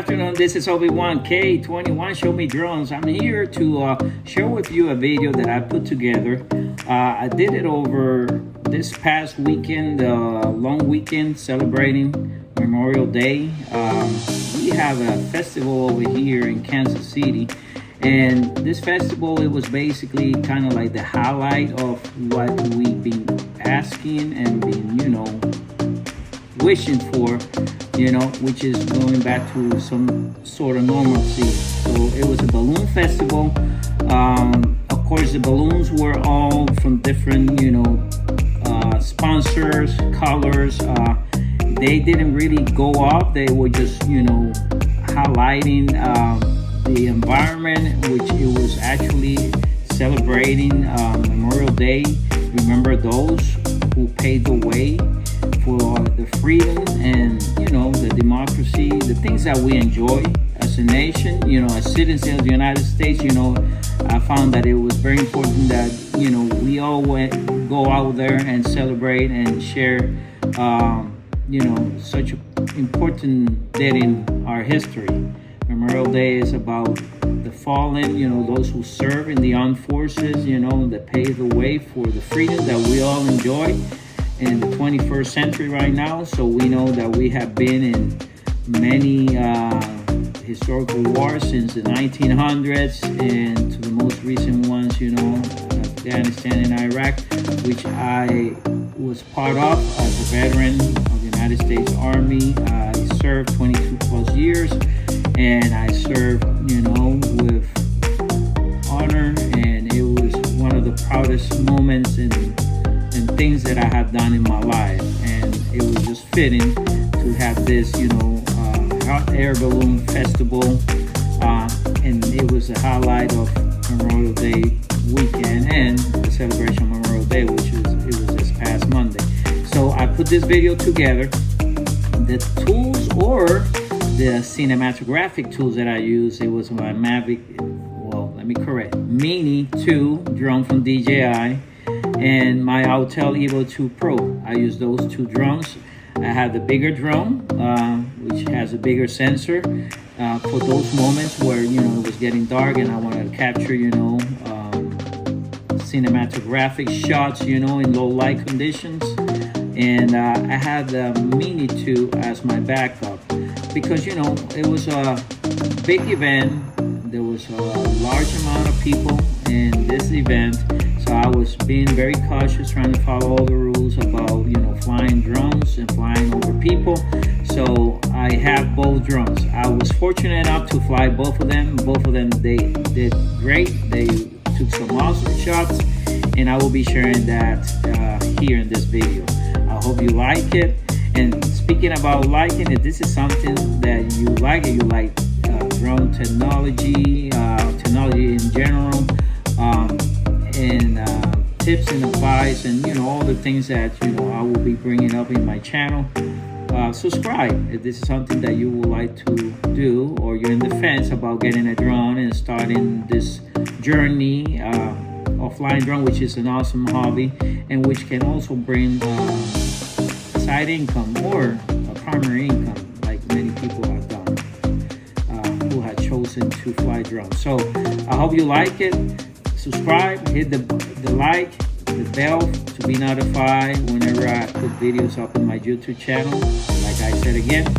afternoon. This is Obi-Wan-K21 Show Me Drones. I'm here to share with you a video that I put together. I did it over this past weekend, long weekend celebrating Memorial Day. We have a festival over here in Kansas City, and this festival, it was basically kind of like the highlight of what we've been asking and been, wishing for, which is going back to some sort of normalcy. So it was a balloon festival. Of course, the balloons were all from different, sponsors, colors. They didn't really go up. They were just, highlighting the environment, which it was actually celebrating Memorial Day. Remember those who paved the way for the freedom and the democracy, the things that we enjoy as a nation, as citizens of the United States. I found that it was very important that we all go out there and celebrate and share such an important day in our history. Memorial Day is about the fallen, those who serve in the armed forces, that pave the way for the freedom that we all enjoy in the 21st century right now. So we know that we have been in many historical wars since the 1900s, and to the most recent ones, Afghanistan and Iraq, which I was part of as a veteran of the United States Army. I served 22 plus years, and I served, with honor, and it was one of the proudest moments and things that I have done in my life. And it was just fitting to have this, hot air balloon festival, and it was a highlight of Memorial Day weekend and the celebration of Memorial Day, it was this past Monday. So I put this video together. The tools, or the cinematographic tools that I used, it was my Mini 2 drone from DJI and my Autel EVO 2 Pro. I use those two drones. I have the bigger drone, which has a bigger sensor for those moments where it was getting dark and I wanted to capture cinematographic shots in low light conditions. And I had the Mini 2 as my backup because it was a big event. There was a large amount of people in this event, so I was being very cautious, trying to follow all the rules about flying drones and flying over people. So I have both drones. I was fortunate enough to fly both of them. They did great. They took some awesome shots, and I will be sharing that here in this video. I hope you like it. And speaking about liking it, this is something that you like drone technology, technology in general, and tips and advice, and all the things that I will be bringing up in my channel. Subscribe if this is something that you would like to do, or you're in the fence about getting a drone and starting this journey of flying drone, which is an awesome hobby and which can also bring side income or a primary income, like many people have done who have chosen to fly drones. So I hope you like it. Subscribe, hit the like, the bell to be notified whenever I put videos up on my YouTube channel. Like I said again,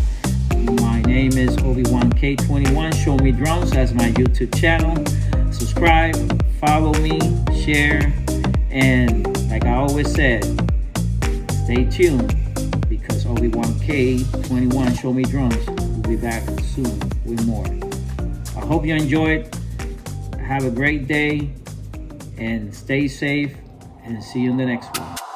my name is Obi-Wan-K21 Show Me Drones. That's my YouTube channel. Subscribe, follow me, share, and like I always said, stay tuned, because Obi-Wan-K21 Show Me Drones will be back soon with more. I hope you enjoyed. Have a great day and stay safe, and see you in the next one.